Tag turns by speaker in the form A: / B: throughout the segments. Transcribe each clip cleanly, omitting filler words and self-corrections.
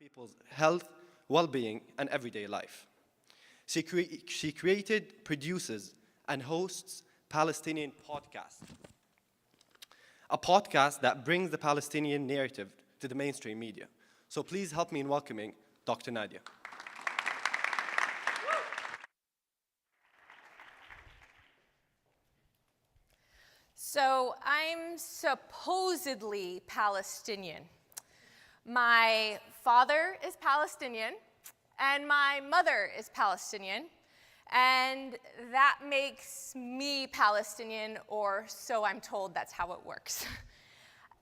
A: people's health, well-being, and everyday life. She created, produces, and hosts Palestinian Podcast, a podcast that brings the Palestinian narrative to the mainstream media. So please help me in welcoming Dr. Nadia.
B: So I'm supposedly Palestinian. My father is Palestinian, and my mother is Palestinian, and that makes me Palestinian, or so I'm told that's how it works.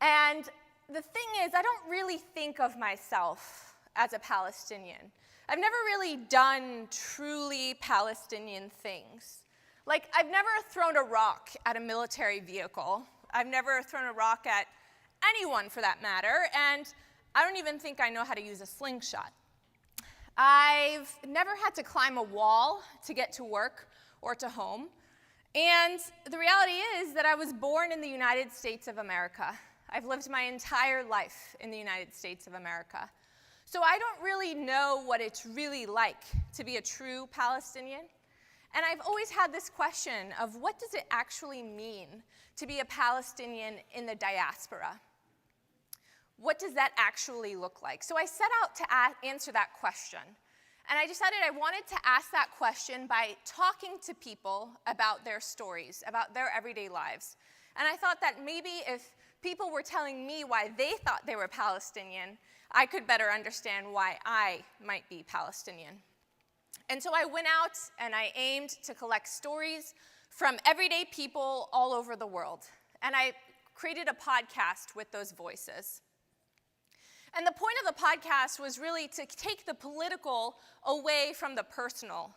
B: And the thing is, I don't really think of myself as a Palestinian. I've never really done truly Palestinian things. Like, I've never thrown a rock at a military vehicle. I've never thrown a rock at anyone, for that matter, and I don't even think I know how to use a slingshot. I've never had to climb a wall to get to work or to home, and the reality is that I was born in the United States of America. I've lived my entire life in the United States of America. So I don't really know what it's really like to be a true Palestinian. And I've always had this question of what does it actually mean to be a Palestinian in the diaspora? What does that actually look like? So I set out to answer that question. And I decided I wanted to ask that question by talking to people about their stories, about their everyday lives. And I thought that maybe if people were telling me why they thought they were Palestinian, I could better understand why I might be Palestinian. And so I went out and I aimed to collect stories from everyday people all over the world. And I created a podcast with those voices. And the point of the podcast was really to take the political away from the personal,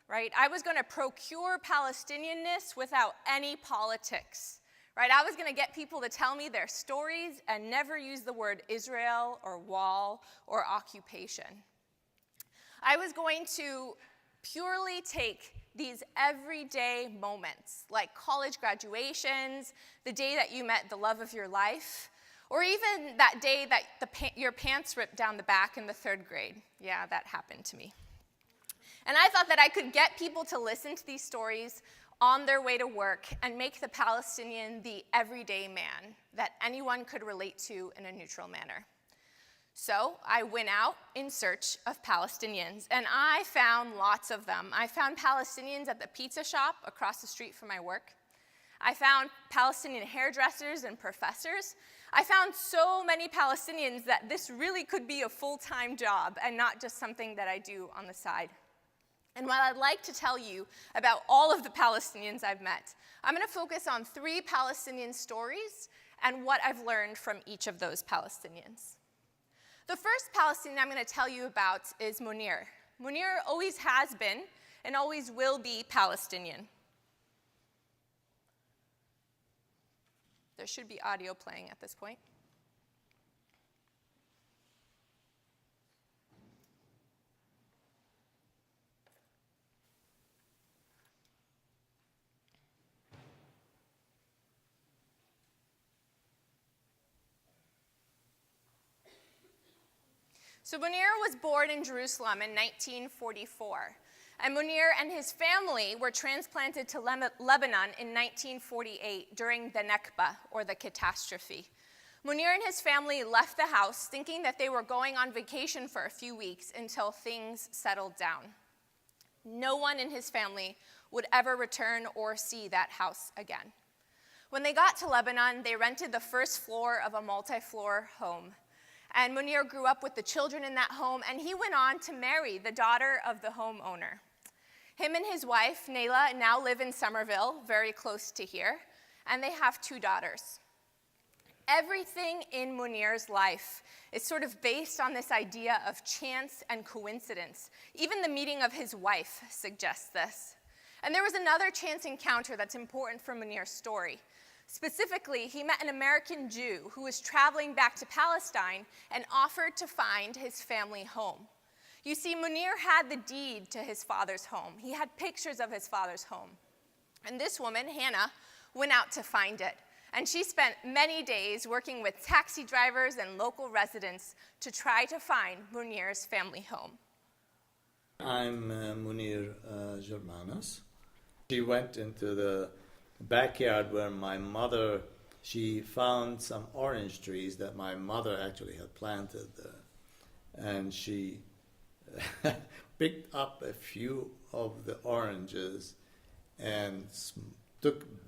B: right? I was going to procure Palestinianness without any politics, right? I was going to get people to tell me their stories and never use the word Israel or wall or occupation. I was going to purely take these everyday moments, like college graduations, the day that you met the love of your life, or even that day that your pants ripped down the back in the 3rd grade. Yeah, that happened to me. And I thought that I could get people to listen to these stories on their way to work and make the Palestinian the everyday man that anyone could relate to in a neutral manner. So I went out in search of Palestinians, and I found lots of them. I found Palestinians at the pizza shop across the street from my work. I found Palestinian hairdressers and professors. I found so many Palestinians that this really could be a full-time job and not just something that I do on the side. And while I'd like to tell you about all of the Palestinians I've met, I'm going to focus on 3 Palestinian stories and what I've learned from each of those Palestinians. The first Palestinian I'm going to tell you about is Munir. Munir always has been and always will be Palestinian. There should be audio playing at this point. So Munir was born in Jerusalem in 1944, and Munir and his family were transplanted to Lebanon in 1948 during the Nakba, or the catastrophe. Munir and his family left the house thinking that they were going on vacation for a few weeks until things settled down. No one in his family would ever return or see that house again. When they got to Lebanon, they rented the first floor of a multi-floor home. And Munir grew up with the children in that home, and he went on to marry the daughter of the homeowner. Him and his wife, Nadia, now live in Somerville, very close to here, and they have 2 daughters. Everything in Munir's life is sort of based on this idea of chance and coincidence. Even the meeting of his wife suggests this. And there was another chance encounter that's important for Munir's story. Specifically, he met an American Jew who was traveling back to Palestine and offered to find his family home. You see, Munir had the deed to his father's home. He had pictures of his father's home. And this woman, Hannah, went out to find it. and she spent many days working with taxi drivers and local residents to try to find Munir's family home.
C: I'm Munir Germanos. She went into the backyard where my mother, she found some orange trees that my mother actually had planted there. And she picked up a few of the oranges and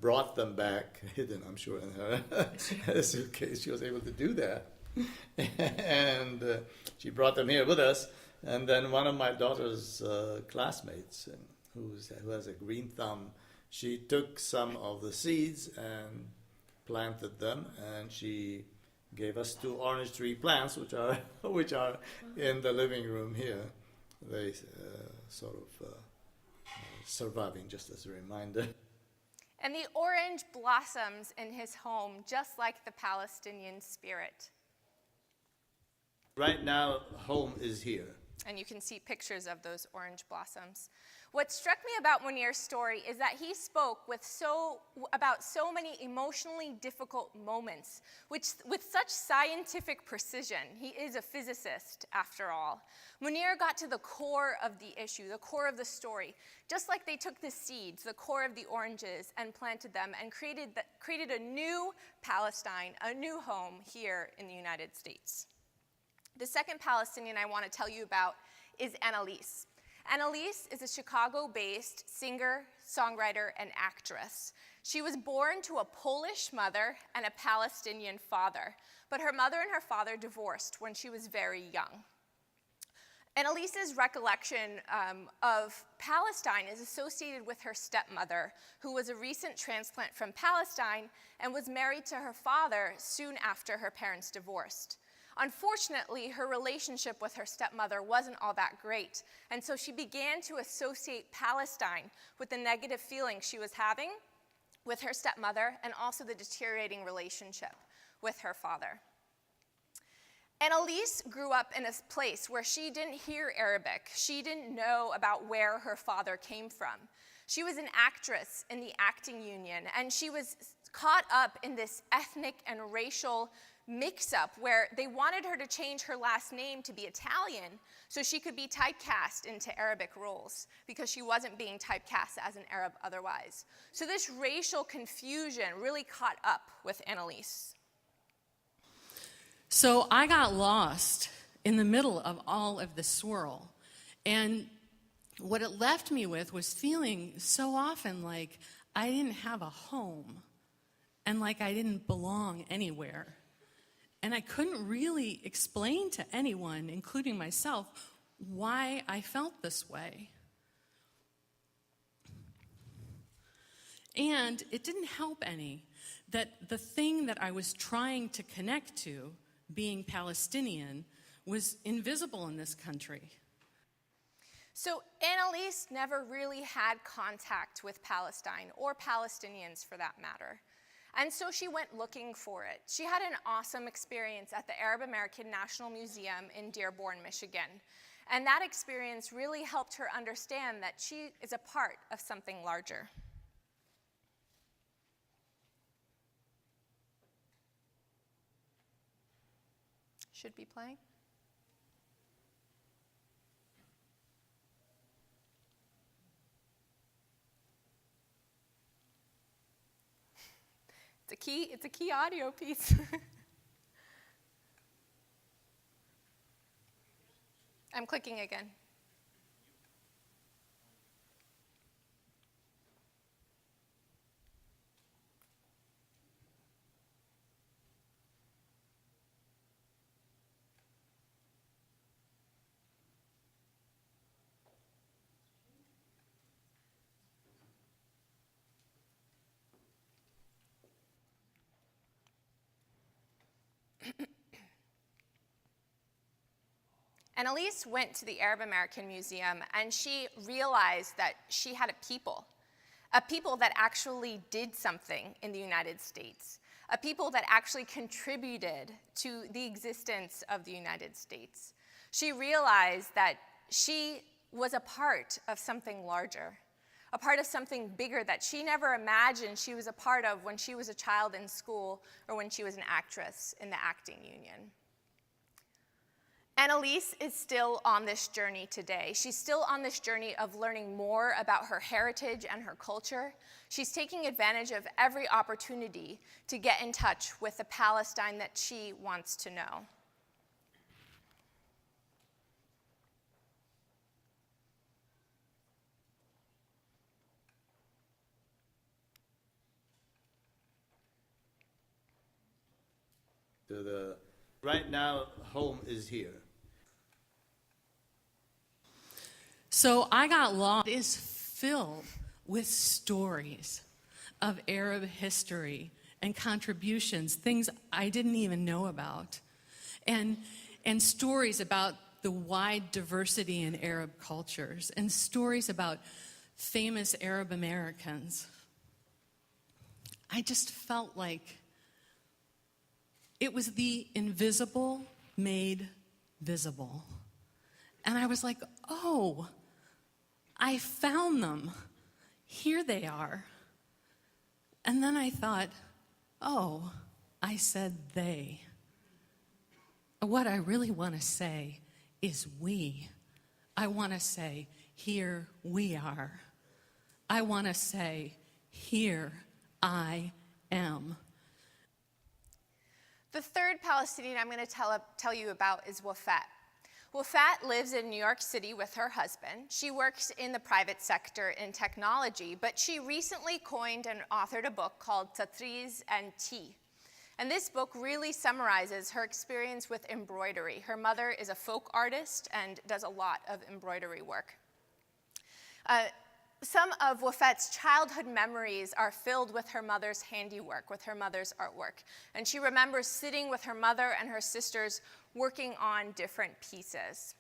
C: brought them back, hidden, I'm sure, in her suitcase. She was able to do that. And she brought them here with us. And then one of my daughter's classmates, who has a green thumb, she took some of the seeds and planted them, and she gave us 2 orange tree plants, which are in the living room here. They surviving, just as a reminder.
B: And the orange blossoms in his home, just like the Palestinian spirit.
C: Right now, home is here.
B: And you can see pictures of those orange blossoms. What struck me about Munir's story is that he spoke about so many emotionally difficult moments, with such scientific precision. He is a physicist, after all. Munir got to the core of the issue, the core of the story, just like they took the seeds, the core of the oranges, and planted them and created a new Palestine, a new home here in the United States. The second Palestinian I want to tell you about is Annalise. Annalise is a Chicago-based singer, songwriter, and actress. She was born to a Polish mother and a Palestinian father, but her mother and her father divorced when she was very young. Annalise's recollection of Palestine is associated with her stepmother, who was a recent transplant from Palestine and was married to her father soon after her parents divorced. Unfortunately, her relationship with her stepmother wasn't all that great, and so she began to associate Palestine with the negative feelings she was having with her stepmother and also the deteriorating relationship with her father. Annalise grew up in a place where she didn't hear Arabic. She didn't know about where her father came from. She was an actress in the acting union, and she was caught up in this ethnic and racial mix-up where they wanted her to change her last name to be Italian so she could be typecast into Arabic roles because she wasn't being typecast as an Arab otherwise. So this racial confusion really caught up with Annalise.
D: So I got lost in the middle of all of the swirl. And what it left me with was feeling so often like I didn't have a home and like I didn't belong anywhere. And I couldn't really explain to anyone, including myself, why I felt this way. And it didn't help any that the thing that I was trying to connect to, being Palestinian, was invisible in this country.
B: So Annalise never really had contact with Palestine, or Palestinians for that matter. And so she went looking for it. She had an awesome experience at the Arab American National Museum in Dearborn, Michigan. And that experience really helped her understand that she is a part of something larger. Should be playing. It's a key audio piece. I'm clicking again. Annalise went to the Arab American Museum and she realized that she had a people that actually did something in the United States, a people that actually contributed to the existence of the United States. She realized that she was a part of something larger, a part of something bigger that she never imagined she was a part of when she was a child in school or when she was an actress in the acting union. Annalise is still on this journey today. She's still on this journey of learning more about her heritage and her culture. She's taking advantage of every opportunity to get in touch with the Palestine that she wants to know.
C: Right now, home is here.
D: So I got lost. It is filled with stories of Arab history and contributions, things I didn't even know about, and stories about the wide diversity in Arab cultures, and stories about famous Arab Americans. I just felt like it was the invisible made visible. And I was like, oh, I found them. Here they are. And then I thought, oh, I said they. What I really want to say is we. I want to say, here we are. I want to say, here I am.
B: The third Palestinian I'm going to tell you about is Wafat. Wafat lives in New York City with her husband. She works in the private sector in technology, but she recently coined and authored a book called Tatriz and Tea. And this book really summarizes her experience with embroidery. Her mother is a folk artist and does a lot of embroidery work. Some of Wafat's childhood memories are filled with her mother's handiwork, with her mother's artwork. And she remembers sitting with her mother and her sisters working on different pieces.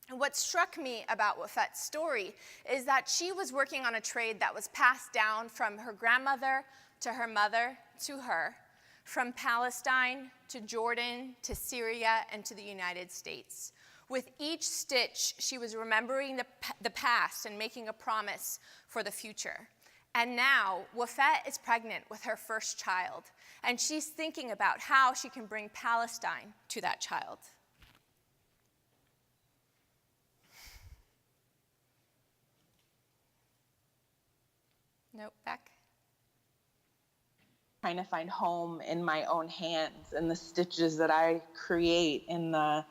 B: And what struck me about Wafat's story is that she was working on a trade that was passed down from her grandmother to her mother to her, from Palestine to Jordan to Syria and to the United States. With each stitch, she was remembering the past and making a promise for the future. And now, Wafat is pregnant with her first child, and she's thinking about how she can bring Palestine to that child. Nope, back.
E: Trying to find home in my own hands, in the stitches that I create, in the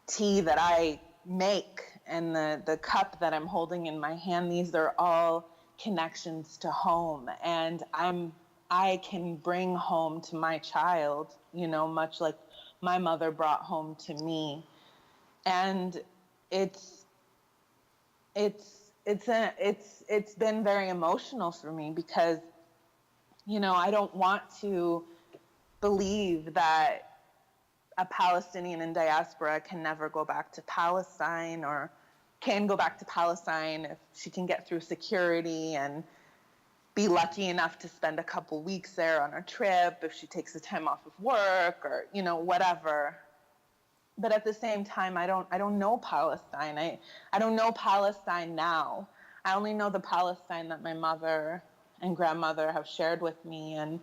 E: tea that I make, and the cup that I'm holding in my hand. These are all connections to home, and I can bring home to my child, you know, much like my mother brought home to me. And it's been very emotional for me because, you know, I don't want to believe that a Palestinian in diaspora can never go back to Palestine, or can go back to Palestine if she can get through security and be lucky enough to spend a couple weeks there on a trip, if she takes the time off of work, or, you know, whatever. But at the same time, I don't know Palestine. I don't know Palestine now. I only know the Palestine that my mother and grandmother have shared with me, and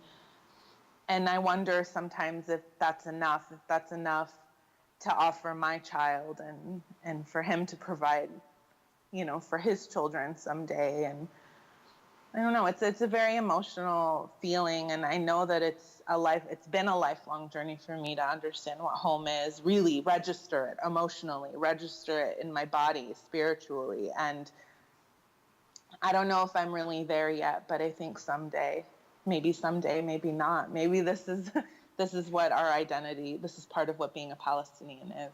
E: I wonder sometimes if that's enough to offer my child and for him to provide, you know, for his children someday. And I don't know, it's a very emotional feeling, and I know that it's been a lifelong journey for me to understand what home is, really register it emotionally, register it in my body, spiritually. And I don't know if I'm really there yet, but I think someday, maybe not. Maybe this is what our identity, this is part of what being a Palestinian is.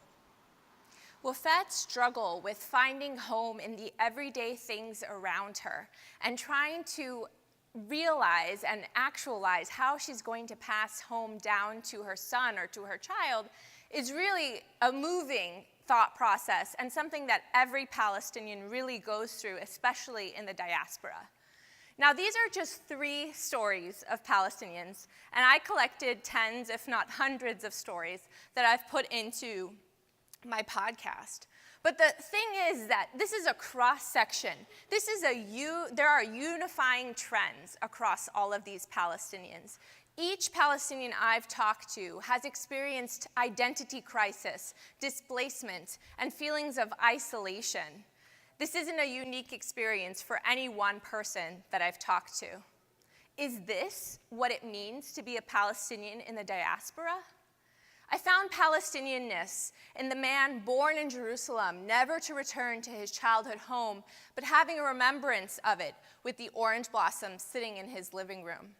B: Wafat's struggle with finding home in the everyday things around her and trying to realize and actualize how she's going to pass home down to her son or to her child is really a moving thought process, and something that every Palestinian really goes through, especially in the diaspora. Now, these are just 3 stories of Palestinians, and I collected tens, if not hundreds, of stories that I've put into my podcast. But the thing is that this is a cross-section. There are unifying trends across all of these Palestinians. Each Palestinian I've talked to has experienced identity crisis, displacement, and feelings of isolation. This isn't a unique experience for any one person that I've talked to. Is this what it means to be a Palestinian in the diaspora? I found Palestinianness in the man born in Jerusalem, never to return to his childhood home, but having a remembrance of it with the orange blossoms sitting in his living room.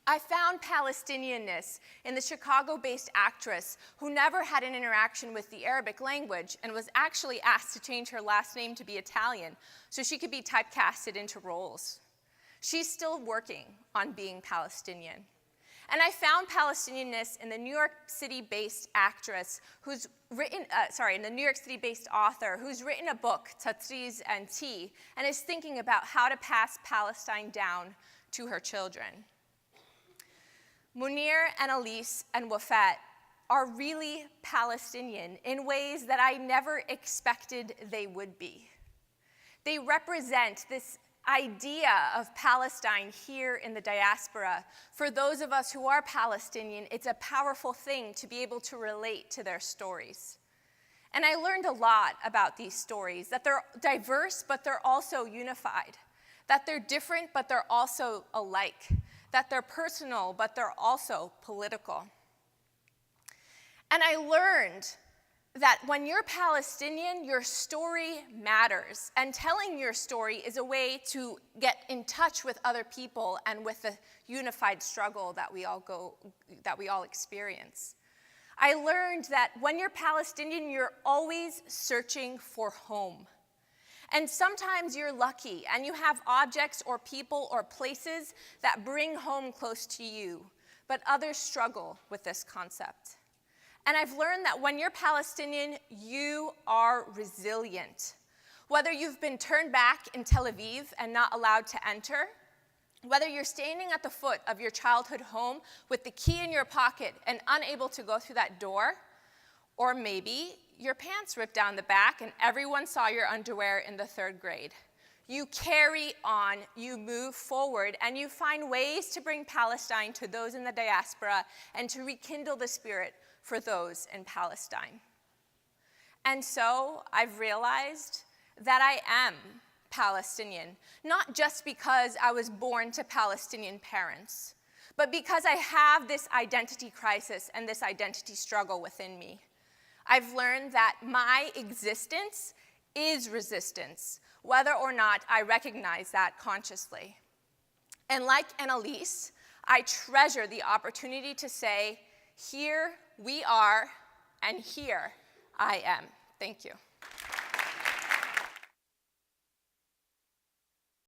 B: I found Palestinianness in the Chicago-based actress who never had an interaction with the Arabic language and was actually asked to change her last name to be Italian so she could be typecasted into roles. She's still working on being Palestinian. And I found Palestinianness in the New York City-based actress who's written, in the New York City-based author who's written a book, Tatriz and Tea, and is thinking about how to pass Palestine down to her children. Munir and Elise and Wafat are really Palestinian in ways that I never expected they would be. They represent this idea of Palestine here in the diaspora. For those of us who are Palestinian, it's a powerful thing to be able to relate to their stories. And I learned a lot about these stories, that they're diverse, but they're also unified, that they're different, but they're also alike, that they're personal, but they're also political. And I learned that when you're Palestinian, your story matters, and telling your story is a way to get in touch with other people and with the unified struggle that we all experience. I learned that when you're Palestinian, you're always searching for home. And sometimes you're lucky and you have objects or people or places that bring home close to you, but others struggle with this concept. And I've learned that when you're Palestinian, you are resilient. Whether you've been turned back in Tel Aviv and not allowed to enter, whether you're standing at the foot of your childhood home with the key in your pocket and unable to go through that door, or maybe your pants ripped down the back and everyone saw your underwear in the 3rd grade. You carry on, you move forward, and you find ways to bring Palestine to those in the diaspora and to rekindle the spirit for those in Palestine. And so I've realized that I am Palestinian, not just because I was born to Palestinian parents, but because I have this identity crisis and this identity struggle within me. I've learned that my existence is resistance, whether or not I recognize that consciously. And like Annalise, I treasure the opportunity to say, here we are, and here I am. Thank you.